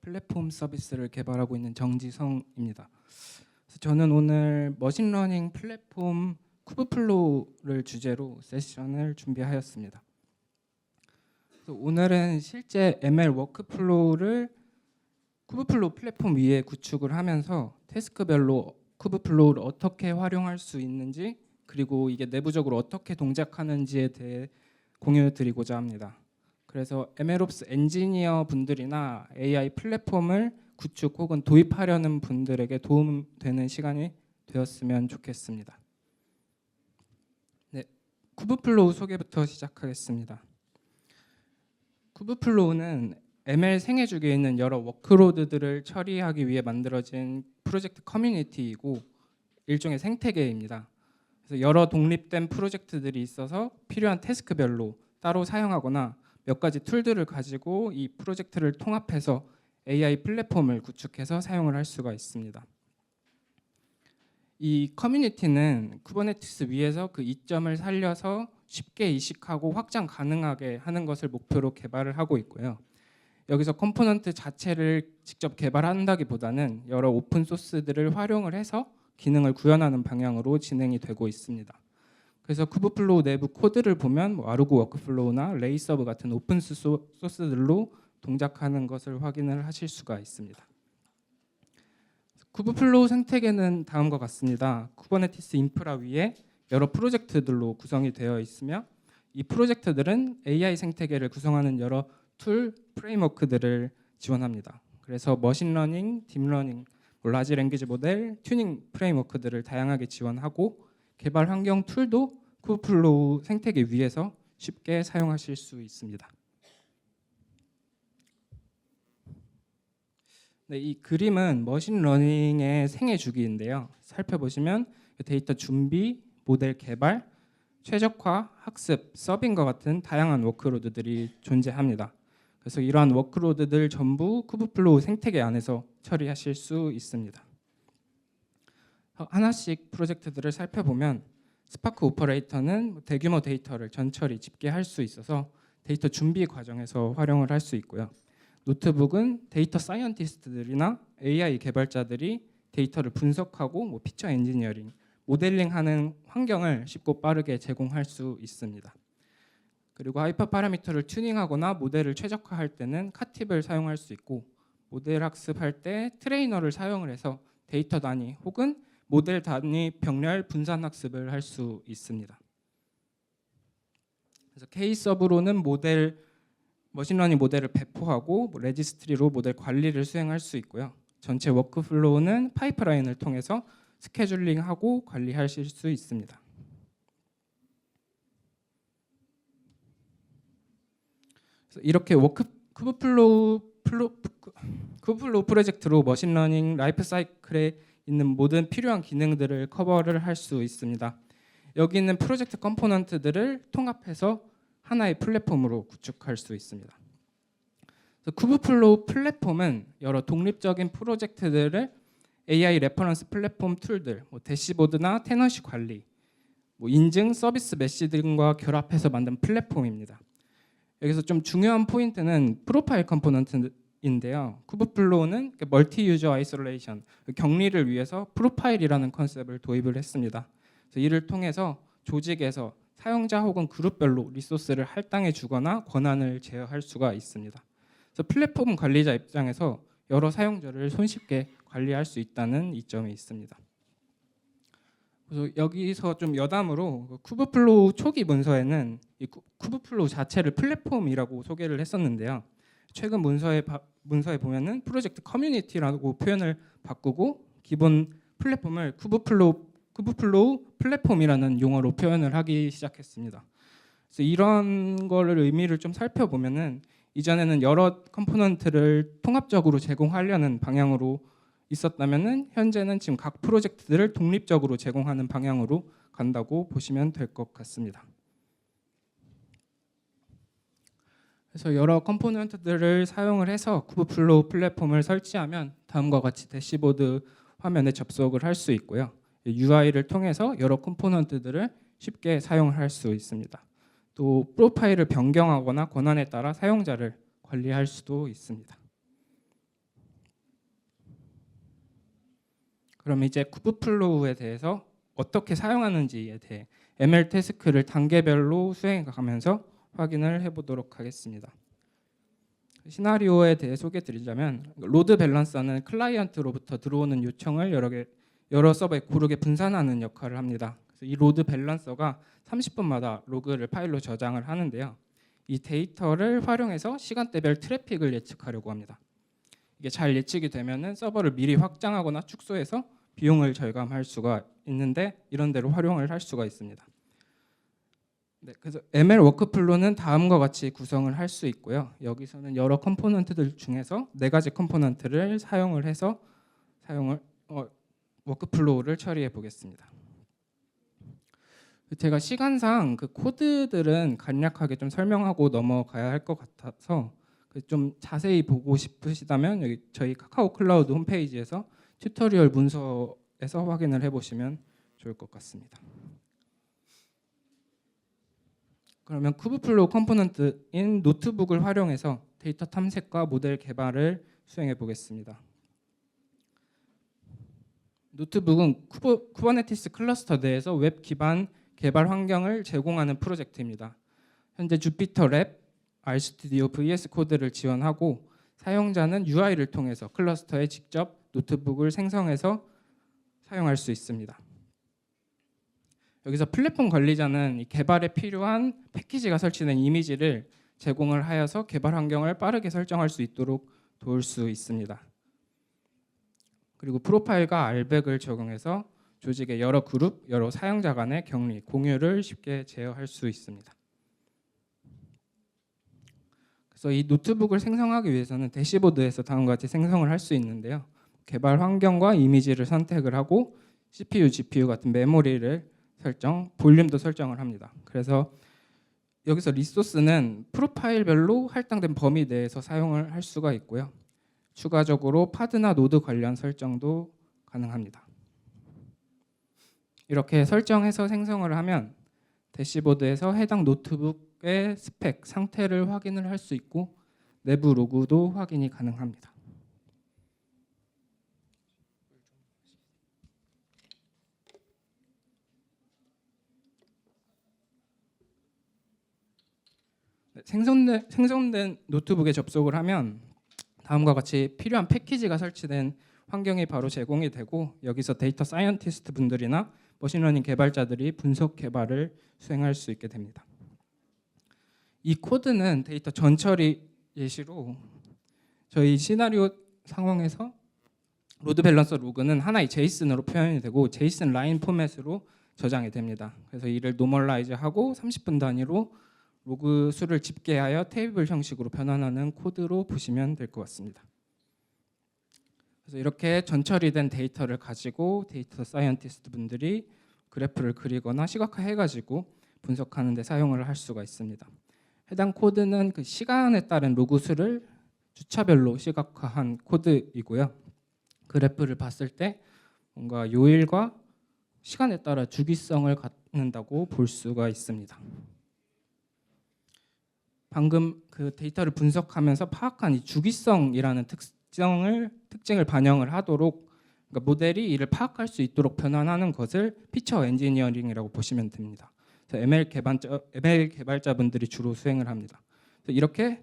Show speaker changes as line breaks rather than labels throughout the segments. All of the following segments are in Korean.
플랫폼 서비스를 개발하고 있는 정지성입니다. 그래서 저는 오늘 머신러닝 플랫폼 쿠브플로우를 주제로 세션을 준비하였습니다. 그래서 오늘은 실제 ML 워크플로우를 쿠브플로우 플랫폼 위에 구축을 하면서 태스크별로 쿠브플로우를 어떻게 활용할 수 있는지, 그리고 이게 내부적으로 어떻게 동작하는지에 대해 공유해 드리고자 합니다. 그래서 MLOps 엔지니어 분들이나 AI 플랫폼을 구축 혹은 도입하려는 분들에게 도움되는 시간이 되었으면 좋겠습니다. 네, 쿠브플로우 소개부터 시작하겠습니다. 쿠브플로우는 ML 생애주기에 있는 여러 워크로드들을 처리하기 위해 만들어진 프로젝트 커뮤니티이고 일종의 생태계입니다. 그래서 여러 독립된 프로젝트들이 있어서 필요한 태스크별로 따로 사용하거나 몇 가지 툴들을 가지고 이 프로젝트를 통합해서 AI 플랫폼을 구축해서 사용을 할 수가 있습니다. 이 커뮤니티는 쿠버네티스 위에서 그 이점을 살려서 쉽게 이식하고 확장 가능하게 하는 것을 목표로 개발을 하고 있고요. 여기서 컴포넌트 자체를 직접 개발한다기보다는 여러 오픈 소스들을 활용을 해서 기능을 구현하는 방향으로 진행이 되고 있습니다. 그래서 쿠브플로우 내부 코드를 보면 아르고 워크플로우나 레이서브 같은 오픈 소스들로 동작하는 것을 확인을 하실 수가 있습니다. 쿠브플로우 생태계는 다음과 같습니다. 쿠버네티스 인프라 위에 여러 프로젝트들로 구성이 되어 있으며 이 프로젝트들은 AI 생태계를 구성하는 여러 툴, 프레임워크들을 지원합니다. 그래서 머신러닝, 딥러닝, 라지 랭귀지 모델, 튜닝 프레임워크들을 다양하게 지원하고 개발 환경 툴도 쿠브플로우 생태계 위에서 쉽게 사용하실 수 있습니다. 네, 이 그림은 머신러닝의 생애 주기인데요. 살펴보시면 데이터 준비, 모델 개발, 최적화, 학습, 서빙과 같은 다양한 워크로드들이 존재합니다. 그래서 이러한 워크로드들 전부 쿠브플로우 생태계 안에서 처리하실 수 있습니다. 하나씩 프로젝트들을 살펴보면 스파크 오퍼레이터는 대규모 데이터를 전처리, 집계할 수 있어서 데이터 준비 과정에서 활용을 할 수 있고요. 노트북은 데이터 사이언티스트들이나 AI 개발자들이 데이터를 분석하고 피처 엔지니어링, 모델링하는 환경을 쉽고 빠르게 제공할 수 있습니다. 그리고 하이퍼 파라미터를 튜닝하거나 모델을 최적화할 때는 카팁을 사용할 수 있고 모델 학습할 때 트레이너를 사용을 해서 데이터 단위 혹은 모델 단위 병렬 분산 학습을 할 수 있습니다. 그래서 K-서브로는 머신러닝 모델을 배포하고 레지스트리로 모델 관리를 수행할 수 있고요. 전체 워크플로우는 파이프라인을 통해서 스케줄링하고 관리하실 수 있습니다. 그래서 이렇게 쿠브플로우 프로젝트로 머신러닝 라이프 사이클에 있는 모든 필요한 기능들을 커버를 할 수 있습니다. 여기 있는 프로젝트 컴포넌트들을 통합해서 하나의 플랫폼으로 구축할 수 있습니다. 쿠브플로우 플랫폼은 여러 독립적인 프로젝트들을 AI 레퍼런스 플랫폼 툴들, 대시보드나 테너시 관리, 인증, 서비스 메시 등과 결합해서 만든 플랫폼입니다. 여기서 좀 중요한 포인트는 프로파일 컴포넌트인데요. 쿠브플로우는 멀티 유저 아이솔레이션, 격리를 위해서 프로파일이라는 컨셉을 도입을 했습니다. 그래서 이를 통해서 조직에서 사용자 혹은 그룹별로 리소스를 할당해 주거나 권한을 제어할 수가 있습니다. 그래서 플랫폼 관리자 입장에서 여러 사용자를 손쉽게 관리할 수 있다는 이점이 있습니다. 그래서 여기서 좀 여담으로 쿠브플로우 초기 문서에는 이 쿠브플로우 자체를 플랫폼이라고 소개를 했었는데요. 최근 문서에 보면은 프로젝트 커뮤니티라고 표현을 바꾸고 기본 플랫폼을 쿠브플로우 플랫폼이라는 용어로 표현을 하기 시작했습니다. 그래서 이런 거를 의미를 좀 살펴보면은 이전에는 여러 컴포넌트를 통합적으로 제공하려는 방향으로 있었다면은 현재는 지금 각 프로젝트들을 독립적으로 제공하는 방향으로 간다고 보시면 될 것 같습니다. 그래서 여러 컴포넌트들을 사용을 해서 쿠브플로우 플랫폼을 설치하면 다음과 같이 대시보드 화면에 접속을 할 수 있고요. UI를 통해서 여러 컴포넌트들을 쉽게 사용을 할 수 있습니다. 또 프로파일을 변경하거나 권한에 따라 사용자를 관리할 수도 있습니다. 그럼 이제 쿠브플로우에 대해서 어떻게 사용하는지에 대해 ML 태스크를 단계별로 수행해 가면서 확인을 해보도록 하겠습니다. 시나리오에 대해 소개해 드리자면 로드 밸런서는 클라이언트로부터 들어오는 요청을 여러 서버에 고르게 분산하는 역할을 합니다. 그래서 이 로드 밸런서가 30분마다 로그를 파일로 저장을 하는데요. 이 데이터를 활용해서 시간대별 트래픽을 예측하려고 합니다. 이게 잘 예측이 되면은 서버를 미리 확장하거나 축소해서 비용을 절감할 수가 있는데 이런 대로 활용을 할 수가 있습니다. 네, 그래서 ML 워크플로우는 다음과 같이 구성을 할 수 있고요. 여기서는 여러 컴포넌트들 중에서 4가지 컴포넌트를 사용을 해서 워크플로우를 처리해 보겠습니다. 제가 시간상 그 코드들은 간략하게 좀 설명하고 넘어가야 할 것 같아서 좀 자세히 보고 싶으시다면 여기 저희 카카오 클라우드 홈페이지에서 튜토리얼 문서에서 확인을 해보시면 좋을 것 같습니다. 그러면 쿠브플로우 컴포넌트인 노트북을 활용해서 데이터 탐색과 모델 개발을 수행해 보겠습니다. 노트북은 쿠버네티스 클러스터 내에서 웹 기반 개발 환경을 제공하는 프로젝트입니다. 현재 주피터 랩, RStudio VS 코드를 지원하고 사용자는 UI를 통해서 클러스터에 직접 노트북을 생성해서 사용할 수 있습니다. 여기서 플랫폼 관리자는 이 개발에 필요한 패키지가 설치된 이미지를 제공을 하여서 개발 환경을 빠르게 설정할 수 있도록 도울 수 있습니다. 그리고 프로파일과 알백을 적용해서 조직의 여러 그룹, 여러 사용자 간의 격리, 공유를 쉽게 제어할 수 있습니다. 그래서 이 노트북을 생성하기 위해서는 대시보드에서 다음과 같이 생성을 할 수 있는데요. 개발 환경과 이미지를 선택을 하고 CPU, GPU 같은 메모리를 볼륨도 설정을 합니다. 그래서 여기서 리소스는 프로파일별로 할당된 범위 내에서 사용을 할 수가 있고요. 추가적으로 파드나 노드 관련 설정도 가능합니다. 이렇게 설정해서 생성을 하면 대시보드에서 해당 노트북의 스펙, 상태를 확인을 할 수 있고 내부 로그도 확인이 가능합니다. 생성된 노트북에 접속을 하면 다음과 같이 필요한 패키지가 설치된 환경이 바로 제공이 되고 여기서 데이터 사이언티스트 분들이나 머신러닝 개발자들이 분석 개발을 수행할 수 있게 됩니다. 이 코드는 데이터 전처리 예시로 저희 시나리오 상황에서 로드 밸런서 로그는 하나의 제이슨으로 표현이 되고 제이슨 라인 포맷으로 저장이 됩니다. 그래서 이를 노멀라이즈하고 30분 단위로 로그 수를 집계하여 테이블 형식으로 변환하는 코드로 보시면 될 것 같습니다. 그래서 이렇게 전처리된 데이터를 가지고 데이터 사이언티스트 분들이 그래프를 그리거나 시각화해가지고 분석하는 데 사용을 할 수가 있습니다. 해당 코드는 그 시간에 따른 로그 수를 주차별로 시각화한 코드이고요. 그래프를 봤을 때 뭔가 요일과 시간에 따라 주기성을 갖는다고 볼 수가 있습니다. 방금 그 데이터를 분석하면서 파악한 이 주기성이라는 특징을 반영을 하도록 그러니까 모델이 이를 파악할 수 있도록 변환하는 것을 피처 엔지니어링이라고 보시면 됩니다. 그래서 ML 개발자분들이 주로 수행을 합니다. 그래서 이렇게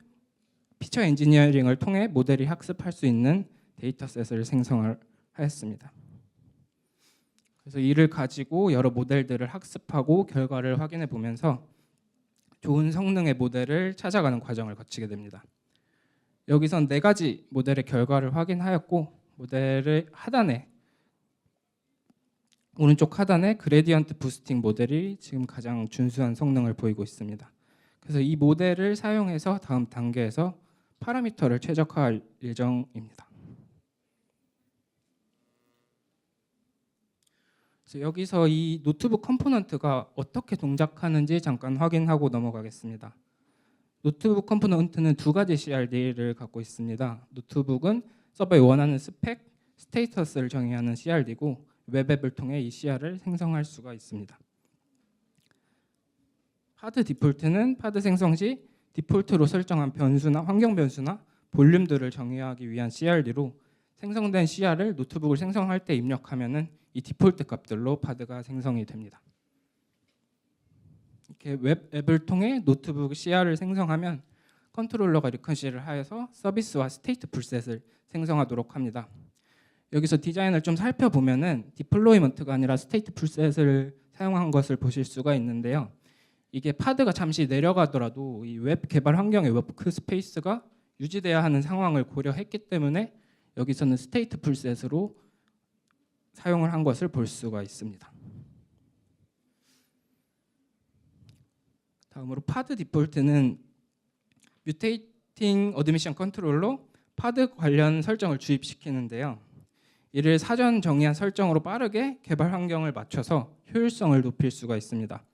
피처 엔지니어링을 통해 모델이 학습할 수 있는 데이터셋을 생성을 하였습니다. 그래서 이를 가지고 여러 모델들을 학습하고 결과를 확인해 보면서 좋은 성능의 모델을 찾아가는 과정을 거치게 됩니다. 여기선 4가지 모델의 결과를 확인하였고 모델의 오른쪽 하단에 그레디언트 부스팅 모델이 지금 가장 준수한 성능을 보이고 있습니다. 그래서 이 모델을 사용해서 다음 단계에서 파라미터를 최적화할 예정입니다. 그래서 여기서 이 노트북 컴포넌트가 어떻게 동작하는지 잠깐 확인하고 넘어가겠습니다. 노트북 컴포넌트는 2가지 CRD를 갖고 있습니다. 노트북은 서버에 원하는 스펙, 스테이터스를 정의하는 CRD고 웹앱을 통해 이 CR을 생성할 수가 있습니다. 파드 디폴트는 파드 생성 시 디폴트로 설정한 변수나 환경 변수나 볼륨들을 정의하기 위한 CRD로 생성된 CR을 노트북을 생성할 때 입력하면은 이 디폴트 값들로 파드가 생성이 됩니다. 이렇게 웹 앱을 통해 노트북 CR을 생성하면 컨트롤러가 리컨실을 하여서 서비스와 스테이트 풀셋을 생성하도록 합니다. 여기서 디자인을 좀 살펴보면은 디플로이먼트가 아니라 스테이트 풀셋을 사용한 것을 보실 수가 있는데요. 이게 파드가 잠시 내려가더라도 이 웹 개발 환경의 워크 스페이스가 유지돼야 하는 상황을 고려했기 때문에 여기서는 스테이트 풀셋으로 사용을 한 것을 볼 수가 있습니다. 다음으로 파드 디폴트는 뮤테이팅 어드미션 컨트롤러 파드 관련 설정을 주입시키는데요. 이를 사전 정의한 설정으로 빠르게 개발 환경을 맞춰서 효율성을 높일 수가 있습니다.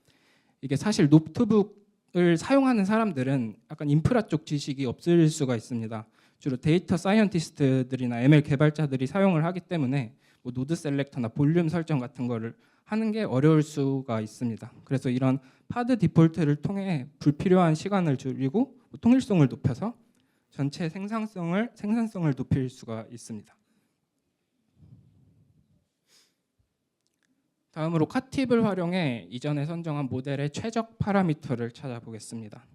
이게 사실 노트북을 사용하는 사람들은 약간 인프라 쪽 지식이 없을 수가 있습니다. 주로 데이터 사이언티스트들이나 ML 개발자들이 사용을 하기 때문에 뭐 노드 셀렉터나 볼륨 설정 같은 거를 하는 게 어려울 수가 있습니다. 그래서 이런 파드 디폴트를 통해 불필요한 시간을 줄이고 통일성을 높여서 전체 생산성을 높일 수가 있습니다. 다음으로 카팁을 활용해 이전에 선정한 모델의 최적 파라미터를 찾아보겠습니다.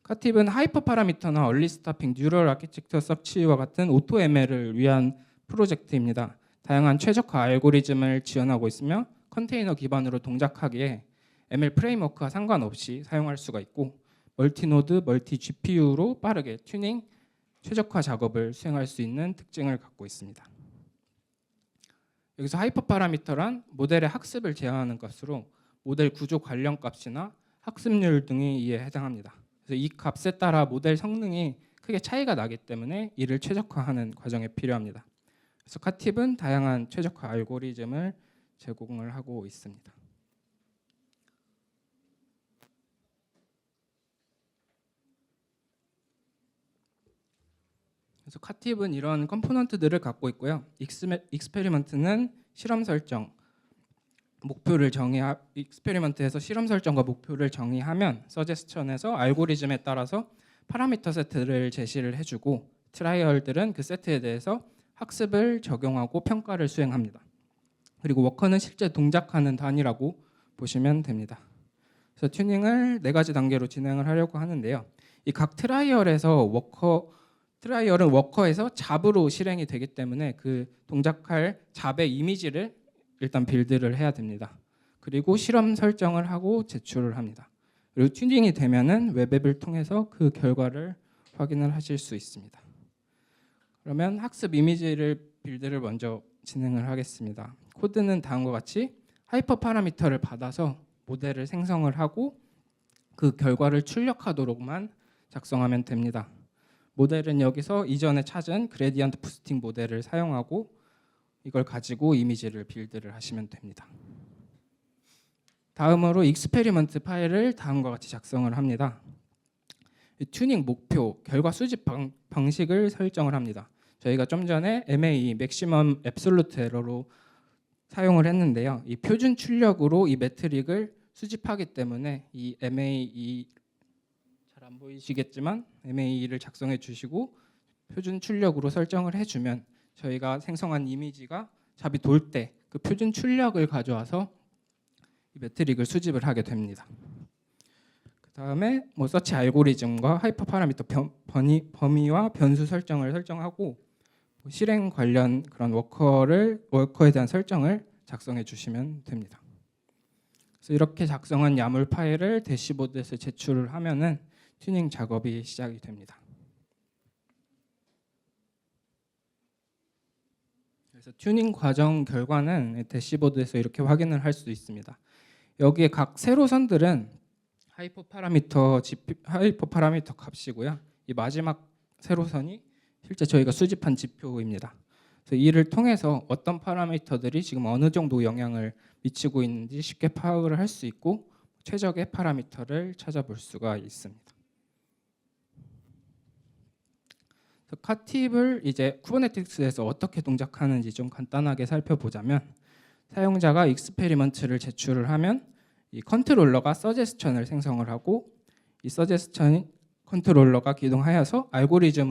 카팁은 하이퍼 파라미터나 얼리 스타핑, 뉴럴 아키텍처 서치와 같은 오토 ML을 위한 프로젝트입니다. 다양한 최적화 알고리즘을 지원하고 있으며 컨테이너 기반으로 동작하기에 ML 프레임워크와 상관없이 사용할 수가 있고 멀티노드, 멀티 GPU로 빠르게 튜닝, 최적화 작업을 수행할 수 있는 특징을 갖고 있습니다. 여기서 하이퍼 파라미터란 모델의 학습을 제어하는 값으로 모델 구조 관련 값이나 학습률 등이 이에 해당합니다. 그래서 이 값에 따라 모델 성능이 크게 차이가 나기 때문에 이를 최적화하는 과정에 필요합니다. 그래서 카팁은 다양한 최적화 알고리즘을 제공을 하고 있습니다. 그래서 카팁은 이런 컴포넌트들을 갖고 있고요. 익스페리먼트는 실험 설정, 익스페리먼트에서 실험 설정과 목표를 정의하면 서제스천에서 알고리즘에 따라서 파라미터 세트를 제시를 해주고 트라이얼들은 그 세트에 대해서 학습을 적용하고 평가를 수행합니다. 그리고 워커는 실제 동작하는 단위라고 보시면 됩니다. 그래서 튜닝을 4가지 단계로 진행을 하려고 하는데요. 이 각 트라이얼은 워커에서 잡으로 실행이 되기 때문에 그 동작할 잡의 이미지를 일단 빌드를 해야 됩니다. 그리고 실험 설정을 하고 제출을 합니다. 그리고 튜닝이 되면은 웹앱을 통해서 그 결과를 확인을 하실 수 있습니다. 그러면 학습 이미지를 빌드를 먼저 진행을 하겠습니다. 코드는 다음과 같이 하이퍼 파라미터를 받아서 모델을 생성을 하고 그 결과를 출력하도록만 작성하면 됩니다. 모델은 여기서 이전에 찾은 그레디언트 부스팅 모델을 사용하고 이걸 가지고 이미지를 빌드를 하시면 됩니다. 다음으로 익스페리먼트 파일을 다음과 같이 작성을 합니다. 튜닝 목표, 결과 수집 방식을 설정을 합니다. 저희가 좀 전에 MAE, 맥시멈 앱솔루트 에러로 사용을 했는데요. 이 표준 출력으로 이 매트릭을 수집하기 때문에 이 MAE 잘 안 보이시겠지만 MAE를 작성해 주시고 표준 출력으로 설정을 해주면 저희가 생성한 이미지가 잡이 돌 때 그 표준 출력을 가져와서 이 매트릭을 수집을 하게 됩니다. 그 다음에 서치 알고리즘과 하이퍼 파라미터 범위와 변수 설정을 설정하고 실행 관련 그런 워커에 대한 설정을 작성해 주시면 됩니다. 그래서 이렇게 작성한 야물 파일을 대시보드에서 제출을 하면은 튜닝 작업이 시작이 됩니다. 그래서 튜닝 과정 결과는 대시보드에서 이렇게 확인을 할 수 있습니다. 여기에 각 세로선들은 하이퍼 파라미터 값이고요. 이 마지막 세로선이 실제 저희가 수집한 지표입니다. 그래서 이를 통해서 어떤 파라미터들이 지금 어느 정도 영향을 미치고 있는지 쉽게 파악을 할 수 있고 최적의 파라미터를 찾아볼 수가 있습니다. 카팁을 이제 쿠버네티스에서 어떻게 동작하는지 좀 간단하게 살펴보자면 사용자가 익스페리먼트를 제출을 하면 이 컨트롤러가 서제스천을 생성을 하고 이 서제스천이 컨트롤러가 기동하여서 알고리즘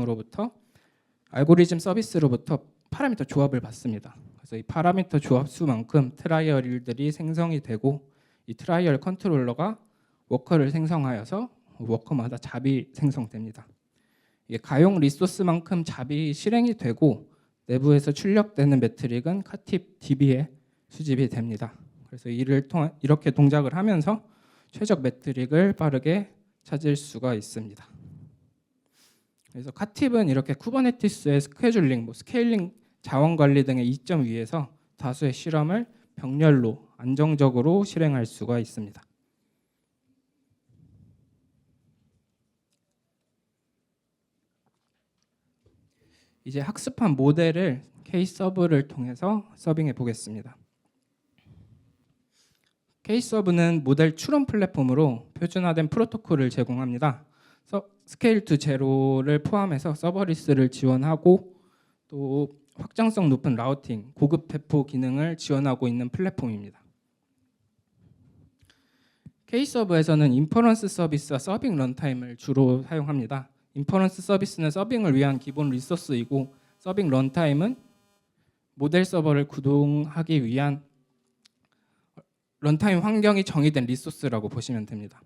서비스로부터 파라미터 조합을 받습니다. 그래서 이 파라미터 조합 수만큼 트라이얼들이 생성이 되고 이 트라이얼 컨트롤러가 워커를 생성하여서 워커마다 잡이 생성됩니다. 이게 가용 리소스만큼 잡이 실행이 되고 내부에서 출력되는 매트릭은 카팁 DB에 수집이 됩니다. 그래서 이렇게 동작을 하면서 최적 매트릭을 빠르게 찾을 수가 있습니다. 그래서 카팁은 이렇게 쿠버네티스의 스케줄링, 스케일링, 자원 관리 등의 이점 위에서 다수의 실험을 병렬로 안정적으로 실행할 수가 있습니다. 이제 학습한 모델을 K서브를 통해서 서빙해 보겠습니다. K서브는 모델 추론 플랫폼으로 표준화된 프로토콜을 제공합니다. 스케일 투 제로를 포함해서 서버리스를 지원하고 또 확장성 높은 라우팅, 고급 배포 기능을 지원하고 있는 플랫폼입니다. K서브에서는 인퍼런스 서비스와 서빙 런타임을 주로 사용합니다. 인퍼런스 서비스는 서빙을 위한 기본 리소스이고 서빙 런타임은 모델 서버를 구동하기 위한 런타임 환경이 정의된 리소스라고 보시면 됩니다.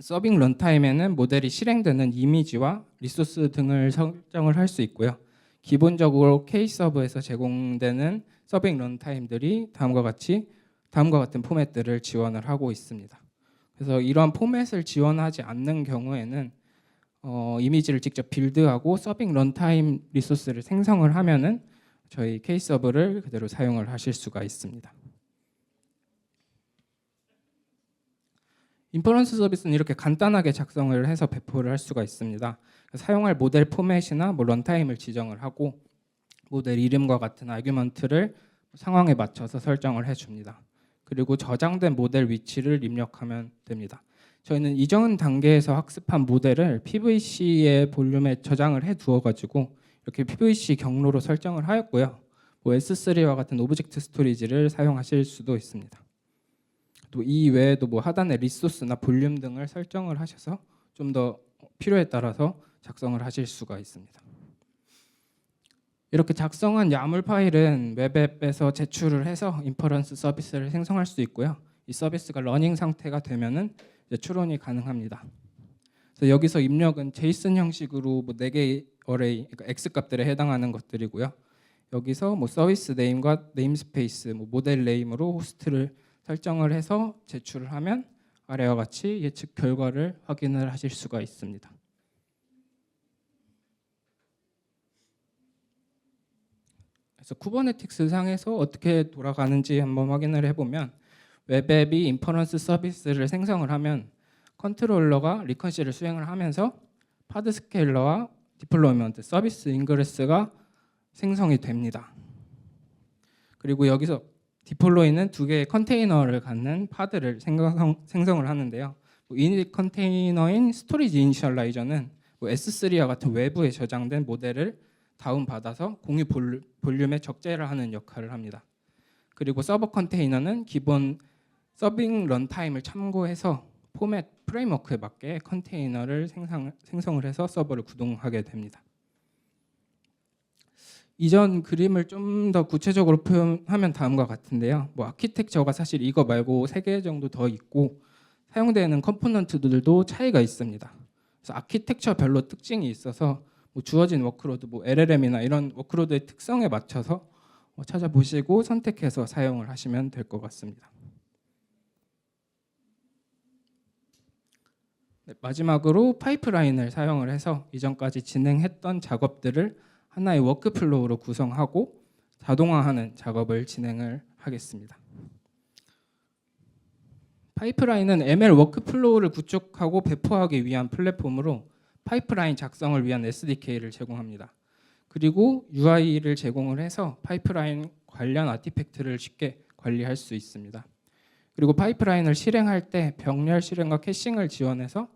서빙 런타임에는 모델이 실행되는 이미지와 리소스 등을 설정을 할 수 있고요. 기본적으로 K서브에서 제공되는 서빙 런타임들이 다음과 같은 포맷들을 지원을 하고 있습니다. 그래서 이러한 포맷을 지원하지 않는 경우에는 이미지를 직접 빌드하고 서빙 런타임 리소스를 생성을 하면은 저희 K서브를 그대로 사용을 하실 수가 있습니다. 인퍼런스 서비스는 이렇게 간단하게 작성을 해서 배포를 할 수가 있습니다. 사용할 모델 포맷이나 런타임을 지정을 하고 모델 이름과 같은 아규먼트를 상황에 맞춰서 설정을 해줍니다. 그리고 저장된 모델 위치를 입력하면 됩니다. 저희는 이전 단계에서 학습한 모델을 PVC의 볼륨에 저장을 해 두어가지고 이렇게 PVC 경로로 설정을 하였고요. S3와 같은 오브젝트 스토리지를 사용하실 수도 있습니다. 또 이 외에도 하단에 리소스나 볼륨 등을 설정을 하셔서 좀 더 필요에 따라서 작성을 하실 수가 있습니다. 이렇게 작성한 야물 파일은 웹앱에서 제출을 해서 인퍼런스 서비스를 생성할 수 있고요. 이 서비스가 러닝 상태가 되면은 이제 추론이 가능합니다. 그래서 여기서 입력은 제이슨 형식으로 4개의 어레이, 그러니까 X 값들에 해당하는 것들이고요. 여기서 서비스 네임과 네임스페이스, 모델 네임으로 호스트를 설정을 해서 제출을 하면 아래와 같이 예측 결과를 확인을 하실 수가 있습니다. 그래서 쿠버네티스 상에서 어떻게 돌아가는지 한번 확인을 해보면 웹앱이 인퍼런스 서비스를 생성을 하면 컨트롤러가 리컨시를 수행을 하면서 파드 스케일러와 디플로이먼트, 서비스 인그레스가 생성이 됩니다. 그리고 여기서 디플로이는 2개의 컨테이너를 갖는 파드를 생성을 하는데요. 이닛 컨테이너인 스토리지 이니셜라이저는 S3와 같은 외부에 저장된 모델을 다운받아서 공유 볼륨에 적재를 하는 역할을 합니다. 그리고 서버 컨테이너는 기본 서빙 런타임을 참고해서 포맷 프레임워크에 맞게 컨테이너를 생성을 해서 서버를 구동하게 됩니다. 이전 그림을 좀 더 구체적으로 표현하면 다음과 같은데요. 아키텍처가 사실 이거 말고 3개 정도 더 있고 사용되는 컴포넌트들도 차이가 있습니다. 그래서 아키텍처별로 특징이 있어서 주어진 워크로드, LLM이나 이런 워크로드의 특성에 맞춰서 찾아보시고 선택해서 사용을 하시면 될 것 같습니다. 네, 마지막으로 파이프라인을 사용을 해서 이전까지 진행했던 작업들을 하나의 워크플로우로 구성하고 자동화하는 작업을 진행을 하겠습니다. 파이프라인은 ML 워크플로우를 구축하고 배포하기 위한 플랫폼으로 파이프라인 작성을 위한 SDK를 제공합니다. 그리고 UI를 제공을 해서 파이프라인 관련 아티팩트를 쉽게 관리할 수 있습니다. 그리고 파이프라인을 실행할 때 병렬 실행과 캐싱을 지원해서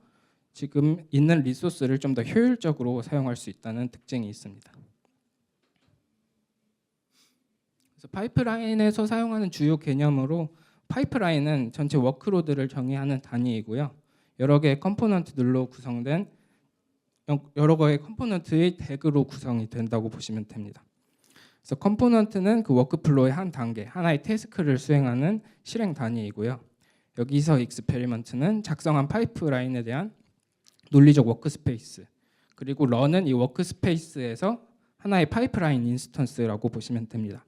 지금 있는 리소스를 좀 더 효율적으로 사용할 수 있다는 특징이 있습니다. 그래서 파이프라인에서 사용하는 주요 개념으로 파이프라인은 전체 워크로드를 정의하는 단위이고요. 여러 개의 컴포넌트들로 구성된 여러 개의 컴포넌트의 덱으로 구성이 된다고 보시면 됩니다. 그래서 컴포넌트는 그 워크플로우의 한 단계, 하나의 태스크를 수행하는 실행 단위이고요. 여기서 익스페리먼트는 작성한 파이프라인에 대한 논리적 워크스페이스, 그리고 런은 이 워크스페이스에서 하나의 파이프라인 인스턴스라고 보시면 됩니다.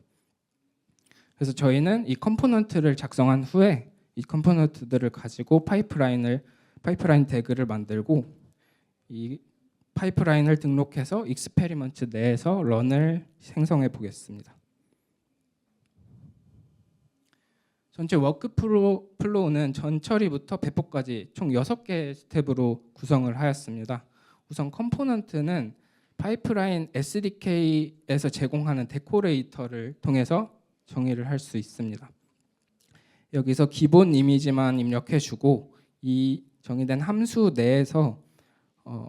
그래서 저희는 이 컴포넌트를 작성한 후에 이 컴포넌트들을 가지고 파이프라인 덱을 만들고 이 파이프라인을 등록해서 익스페리먼트 내에서 런을 생성해 보겠습니다. 전체 워크플로우는 전처리부터 배포까지 총 6개의 스텝으로 구성을 하였습니다. 우선 컴포넌트는 파이프라인 SDK에서 제공하는 데코레이터를 통해서 정의를 할 수 있습니다. 여기서 기본 이미지만 입력해주고 이 정의된 함수 내에서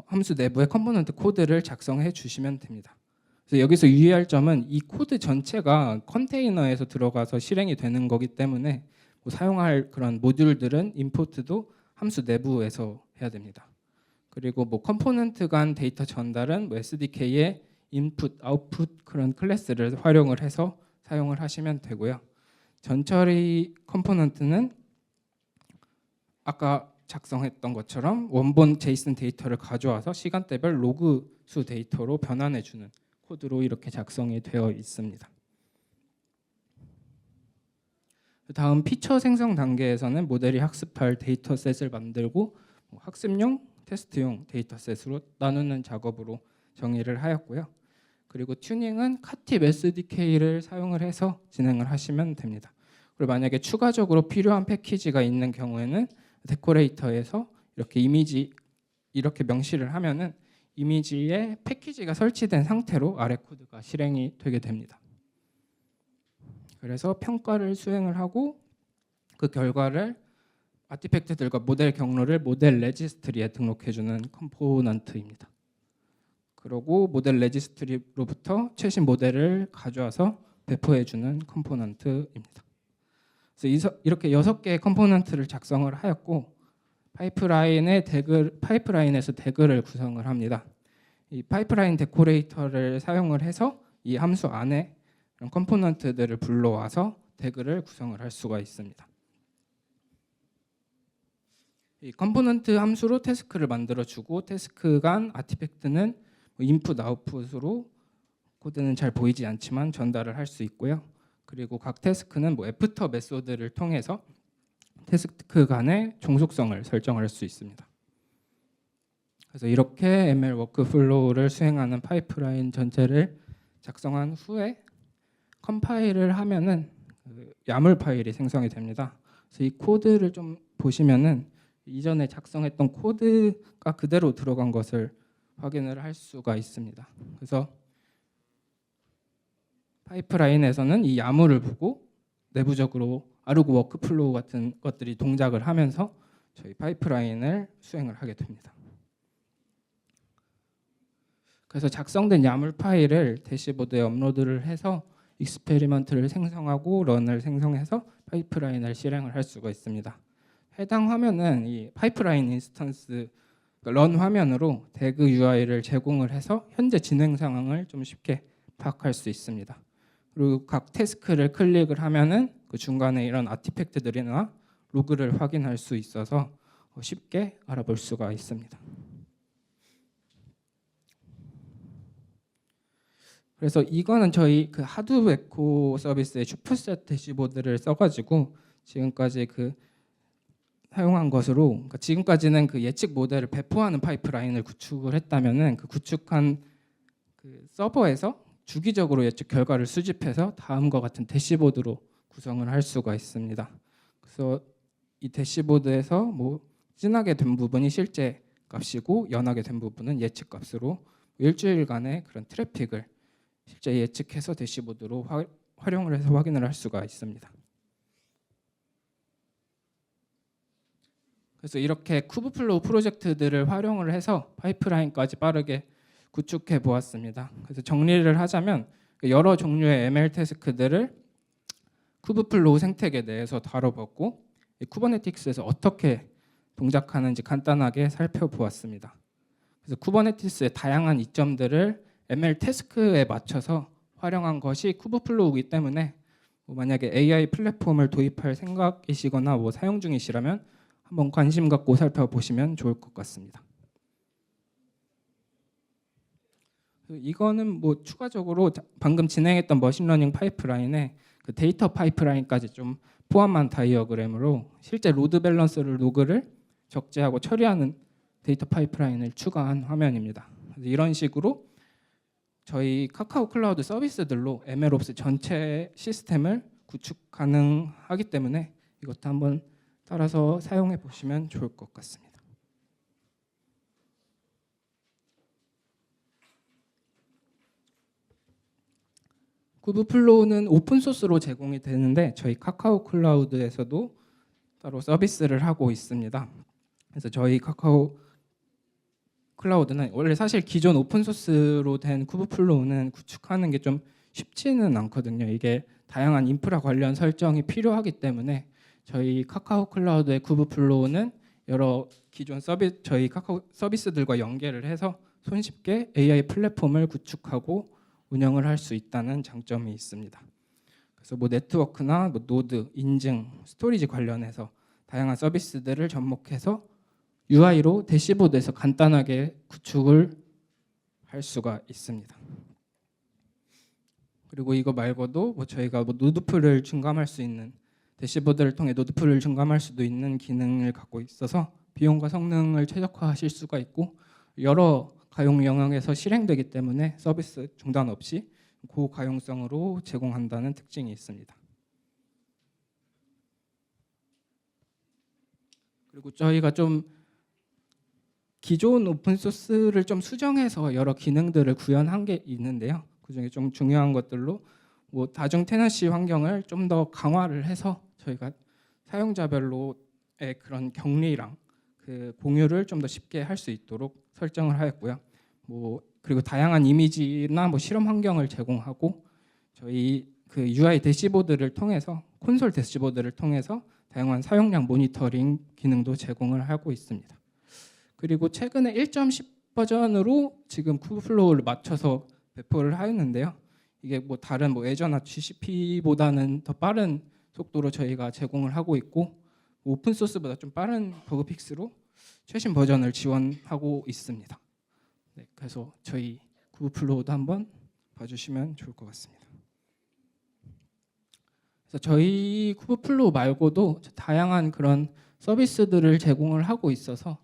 함수 내부의 컴포넌트 코드를 작성해 주시면 됩니다. 그래서 여기서 유의할 점은 이 코드 전체가 컨테이너에서 들어가서 실행이 되는 거기 때문에 사용할 그런 모듈들은 임포트도 함수 내부에서 해야 됩니다. 그리고 컴포넌트 간 데이터 전달은 SDK의 인풋, 아웃풋 그런 클래스를 활용을 해서 사용을 하시면 되고요. 전처리 컴포넌트는 아까 작성했던 것처럼 원본 제이슨 데이터를 가져와서 시간대별 로그 수 데이터로 변환해주는 코드로 이렇게 작성이 되어 있습니다. 다음 피처 생성 단계에서는 모델이 학습할 데이터셋을 만들고 학습용, 테스트용 데이터셋으로 나누는 작업으로 정의를 하였고요. 그리고 튜닝은 카팁 SDK를 사용을 해서 진행을 하시면 됩니다. 그리고 만약에 추가적으로 필요한 패키지가 있는 경우에는 데코레이터에서 이렇게 이미지 이렇게 명시를 하면은 이미지에 패키지가 설치된 상태로 아래 코드가 실행이 되게 됩니다. 그래서 평가를 수행을 하고 그 결과를 아티팩트들과 모델 경로를 모델 레지스트리에 등록해주는 컴포넌트입니다. 그리고 모델 레지스트리로부터 최신 모델을 가져와서 배포해주는 컴포넌트입니다. 그래서 이렇게 6개의 컴포넌트를 작성을 하였고 파이프라인에서 덱을 구성을 합니다. 이 파이프라인 데코레이터를 사용을 해서 이 함수 안에 이런 컴포넌트들을 불러와서 덱을 구성을 할 수가 있습니다. 이 컴포넌트 함수로 태스크를 만들어주고 태스크 간 아티팩트는 인풋, 아웃풋으로 코드는 잘 보이지 않지만 전달을 할 수 있고요. 그리고 각 태스크는 애프터 메소드를 통해서 태스크 간의 종속성을 설정할 수 있습니다. 그래서 이렇게 ML 워크플로우를 수행하는 파이프라인 전체를 작성한 후에 컴파일을 하면은 야물 파일이 생성이 됩니다. 그래서 이 코드를 좀 보시면은 이전에 작성했던 코드가 그대로 들어간 것을 확인을 할 수가 있습니다. 그래서 파이프라인에서는 이 야물을 보고 내부적으로 아르고 워크플로우 같은 것들이 동작을 하면서 저희 파이프라인을 수행을 하게 됩니다. 그래서 작성된 야물 파일을 대시보드에 업로드를 해서 익스페리먼트를 생성하고 런을 생성해서 파이프라인을 실행을 할 수가 있습니다. 해당 화면은 이 파이프라인 인스턴스 런 화면으로 대그 UI를 제공을 해서 현재 진행 상황을 좀 쉽게 파악할 수 있습니다. 그리고 각 태스크를 클릭을 하면은 그 중간에 이런 아티팩트들이나 로그를 확인할 수 있어서 쉽게 알아볼 수가 있습니다. 그래서 이거는 저희 그 하두 에코 서비스의 슈퍼셋 대시보드를 써가지고 지금까지 사용한 것으로, 그러니까 지금까지는 그 예측 모델을 배포하는 파이프라인을 구축을 했다면은 그 구축한 그 서버에서 주기적으로 예측 결과를 수집해서 다음과 같은 대시보드로 구성을 할 수가 있습니다. 그래서 이 대시보드에서 진하게 된 부분이 실제 값이고 연하게 된 부분은 예측 값으로 일주일간의 그런 트래픽을 실제 예측해서 대시보드로 활용을 해서 확인을 할 수가 있습니다. 그래서 이렇게 쿠브플로우 프로젝트들을 활용을 해서 파이프라인까지 빠르게 구축해 보았습니다. 그래서 정리를 하자면 여러 종류의 ML 태스크들을 쿠브플로우 생태계 내에서 다뤄봤고 쿠버네티스에서 어떻게 동작하는지 간단하게 살펴보았습니다. 그래서 쿠버네티스의 다양한 이점들을 ML 태스크에 맞춰서 활용한 것이 쿠버플로우이기 때문에 만약에 AI 플랫폼을 도입할 생각이시거나 사용 중이시라면 한번 관심 갖고 살펴보시면 좋을 것 같습니다. 이거는 추가적으로 방금 진행했던 머신러닝 파이프라인에 그 데이터 파이프라인까지 좀 포함한 다이어그램으로 실제 로드 밸런스를 로그를 적재하고 처리하는 데이터 파이프라인을 추가한 화면입니다. 이런 식으로 저희 카카오 클라우드 서비스들로 MLOps 전체 시스템을 구축 가능하기 때문에 이것도 한번 따라서 사용해 보시면 좋을 것 같습니다. 쿠브플로우는 오픈 소스로 제공이 되는데 저희 카카오 클라우드에서도 따로 서비스를 하고 있습니다. 그래서 저희 카카오 클라우드는 원래 사실 기존 오픈 소스로 된 쿠브플로우는 구축하는 게 좀 쉽지는 않거든요. 이게 다양한 인프라 관련 설정이 필요하기 때문에 저희 카카오 클라우드의 쿠브플로우는 여러 기존 저희 카카오 서비스들과 연계를 해서 손쉽게 AI 플랫폼을 구축하고 운영을 할 수 있다는 장점이 있습니다. 그래서 네트워크나 노드, 인증, 스토리지 관련해서 다양한 서비스들을 접목해서 UI로 대시보드에서 간단하게 구축을 할 수가 있습니다. 그리고 이거 말고도 저희가 노드풀을 증감할 수 있는 대시보드를 통해 노드풀을 증감할 수도 있는 기능을 갖고 있어서 비용과 성능을 최적화하실 수가 있고 여러 가용 영역에서 실행되기 때문에 서비스 중단 없이 고가용성으로 제공한다는 특징이 있습니다. 그리고 저희가 좀 기존 오픈소스를 좀 수정해서 여러 기능들을 구현한 게 있는데요. 그중에 좀 중요한 것들로 다중 테너시 환경을 좀 더 강화를 해서 저희가 사용자별로의 그런 격리랑 그 공유를 좀 더 쉽게 할 수 있도록 설정을 하였고요. 그리고 다양한 이미지나 실험 환경을 제공하고 저희 그 UI 대시보드를 통해서 콘솔 대시보드를 통해서 다양한 사용량 모니터링 기능도 제공을 하고 있습니다. 그리고 최근에 1.10 버전으로 지금 쿠브플로우를 맞춰서 배포를 하였는데요. 이게 다른 애저나 GCP보다는 더 빠른 속도로 저희가 제공을 하고 있고 오픈 소스보다 좀 빠른 버그 픽스로 최신 버전을 지원하고 있습니다. 네, 그래서 저희 쿠브플로우도 한번 봐주시면 좋을 것 같습니다. 그래서 저희 쿠브플로우 말고도 다양한 그런 서비스들을 제공을 하고 있어서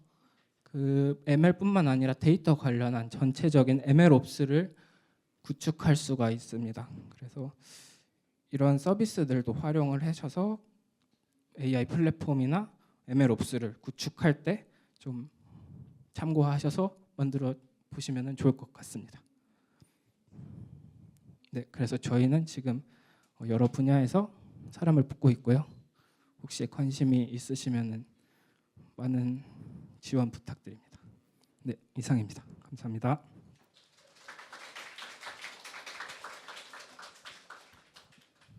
그 ML뿐만 아니라 데이터 관련한 전체적인 MLOps를 구축할 수가 있습니다. 그래서 이런 서비스들도 활용을 하셔서 AI 플랫폼이나 MLOps를 구축할 때 좀 참고하셔서 만들어 보시면 좋을 것 같습니다. 네, 그래서 저희는 지금 여러 분야에서 사람을 뽑고 있고요. 혹시 관심이 있으시면 많은 지원 부탁드립니다. 네, 이상입니다. 감사합니다.